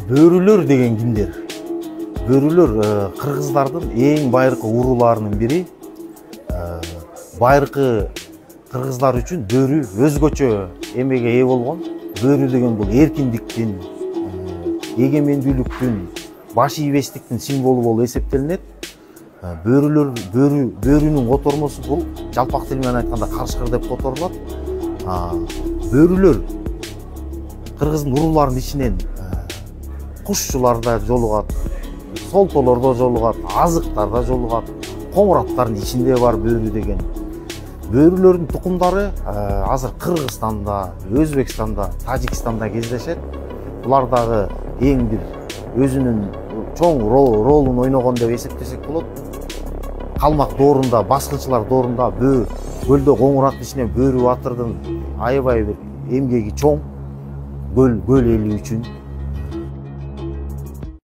Бөрүлөр деген кимдер? Бөрүлөр кыргыздардын эң байыркы урууларынын бири. Байыркы кыргыздар үчүн бөрү өзгөчө эмеге ээ болгон. Бөрү деген бул эркиндиктин, эгемендүүлүктүн, баш ийбестиктин символу болуп эсептелинет. Бөрүнүн котормосу бул жалпак тил менен айтканда карышкыр деп которулат. Бөрүлөр кыргыздын урууларынын ичинен кушчуларда жолугат, солтолордо жолугат, азыктарда жолугат, коңураттардын ичинде бар бөрү деген. Бөрүлөрдүн тукумдары азыр Кыргызстанда, Өзбекстанда, Тажикстанда кездешет. Булар дагы эң бир өзүнүн чоң ролун ойногон деп эсептесек болот. Калмак доорунда, баскынчылар доорунда көлдө коңураттын ичинен Бөрү батырдын аябай бир эмгеги чоң. Көл эли үчүн